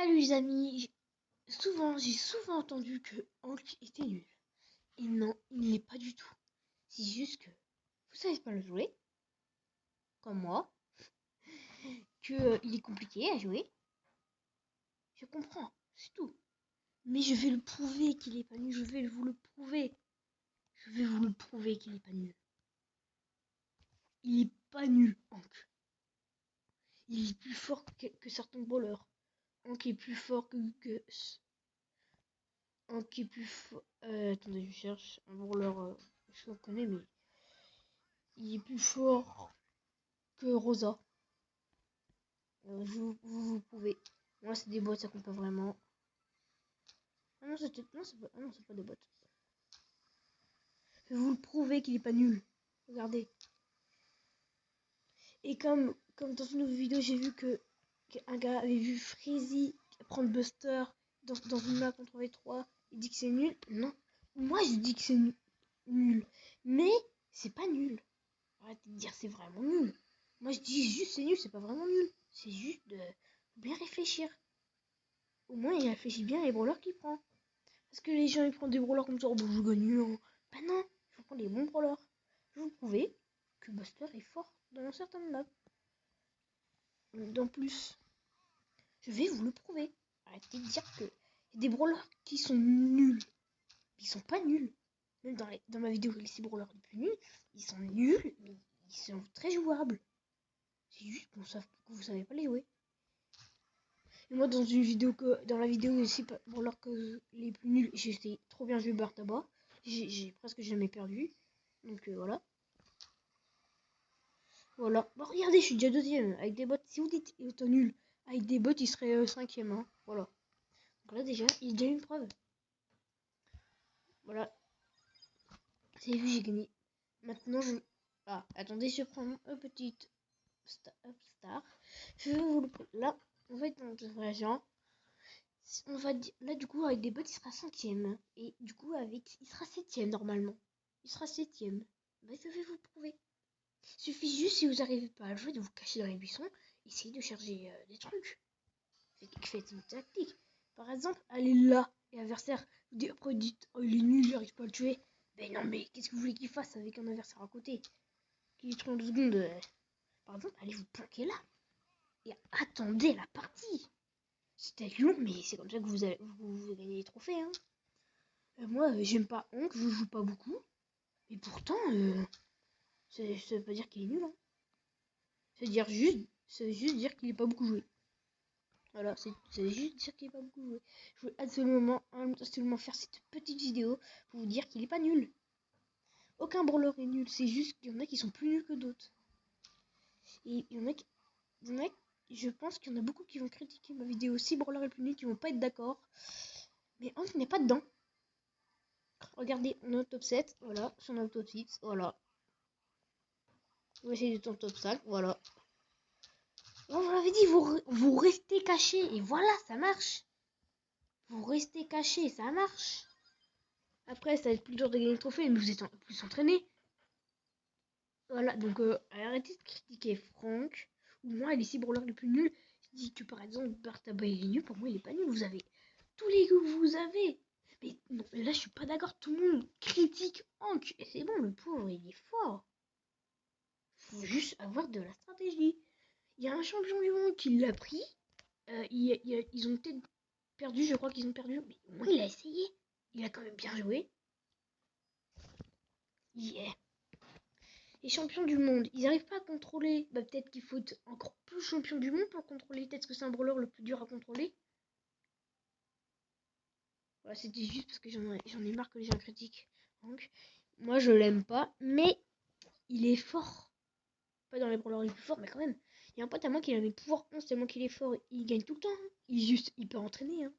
Salut les amis, j'ai souvent entendu que Hank était nul. Et non, il ne l'est pas du tout. C'est juste que vous savez pas le jouer, comme moi, que il est compliqué à jouer. Je comprends, c'est tout. Mais je vais le prouver qu'il est pas nul, je vais vous le prouver. Je vais vous le prouver qu'il est pas nul. Il est pas nul, Hank. Il est plus fort que certains brawlers. Hank est plus fort que Gus. Hank est plus fort... attendez, je cherche un brawler, je le connais, mais... Il est plus fort que Rosa. Vous pouvez. Moi, c'est des bots, ça compte pas vraiment. Ah non, c'est pas des bots. Je vais vous le prouver qu'il est pas nul. Regardez. Et comme dans une autre vidéo, j'ai vu qu'un gars avait vu Freezy prendre Buster dans une map contre V3. Il dit que c'est nul. Non. Moi, je dis que c'est nul. Mais c'est pas nul. Arrêtez de dire c'est vraiment nul. Moi, je dis juste c'est nul, c'est pas vraiment nul. C'est juste de bien réfléchir. Au moins, il réfléchit bien les brawlers qu'il prend. Parce que les gens ils prennent des brawlers comme ça, oh, bon, je gagne. Hein. Ben non, il faut prendre les bons brawlers. Je vais vous prouver que Buster est fort dans certaines maps. En plus, je vais vous le prouver. Arrêtez de dire que y a des brawlers qui sont nuls. Ils sont pas nuls. Même dans ma vidéo, les 6 brawlers les plus nuls, ils sont nuls, mais ils sont très jouables. C'est juste que vous savez pas les jouer. Et moi, dans la vidéo aussi, bon, alors que les plus nuls, j'ai trop bien joué Bartaba. J'ai presque jamais perdu. Donc voilà. Voilà. Bah, regardez, je suis déjà deuxième. Avec des bots, si vous dites il est nul, avec des bots, il serait cinquième. Hein. Voilà. Donc là, déjà, il y a déjà une preuve. Voilà. C'est vu, j'ai gagné. Maintenant, je. Ah, attendez, je prends une petite star. Je vais vous le. Là, on va être dans le vrai genre. On va dire, là du coup avec des bots il sera 5ème et du coup avec il sera 7ème normalement. Il sera 7ème. Bah, je vais vous prouver. Il suffit juste si vous n'arrivez pas à jouer de vous cacher dans les buissons, essayez de charger des trucs. Faites une tactique. Par exemple, allez là et adversaire après dites oh il est nul, j'arrive pas à le tuer. Ben non mais qu'est-ce que vous voulez qu'il fasse avec un adversaire à côté qui est 32 secondes par exemple, allez vous planquer là et attendez la partie. C'était long, mais c'est comme ça que vous gagnez les trophées. Hein. Moi, j'aime pas Hank, je joue pas beaucoup. Mais pourtant, ça veut pas dire qu'il est nul. Hein. Ça veut juste dire qu'il est pas beaucoup joué. Voilà, c'est juste dire qu'il est pas beaucoup joué. Je voulais absolument faire cette petite vidéo pour vous dire qu'il est pas nul. Aucun brawler est nul, c'est juste qu'il y en a qui sont plus nuls que d'autres. Et il y en a je pense qu'il y en a beaucoup qui vont critiquer ma vidéo. Si brawler est plus nul, qui vont pas être d'accord. Mais Hank n'est pas dedans. Regardez, on est au top 7, voilà, on est au top 6, voilà. On va essayer d'être en top 5, voilà. On vous l'avez dit, vous restez caché, et voilà, ça marche. Vous restez caché, ça marche. Après, ça va être plus dur de gagner le trophée, mais vous êtes plus entraîné. Voilà, donc arrêtez de critiquer Franck, ou moi, les 6 brawlers les plus nuls. Je dis que par exemple, Bartaba il est nul, pour moi il est pas nul, vous avez tous les goûts que vous avez. Mais non, là je suis pas d'accord, tout le monde critique Hank, et c'est bon, le pauvre il est fort. Faut juste avoir de la stratégie. Il y a un champion du monde qui l'a pris. Ils ont peut-être perdu, je crois qu'ils ont perdu. Mais au moins il a essayé. Il a quand même bien joué. Yeah. Les champions du monde, ils n'arrivent pas à contrôler. Bah peut-être qu'il faut être encore plus champion du monde pour contrôler. Peut-être que c'est un brawler le plus dur à contrôler. Voilà, c'était juste parce que j'en ai marre que les gens critiquent. Donc, moi je l'aime pas, mais il est fort. Pas dans les brawlers les plus forts, mais quand même. Il y a un pote à moi qui a mes pouvoirs 11 tellement qu'il est fort. Il gagne tout le temps. Hein. Il peut entraîner. Hein.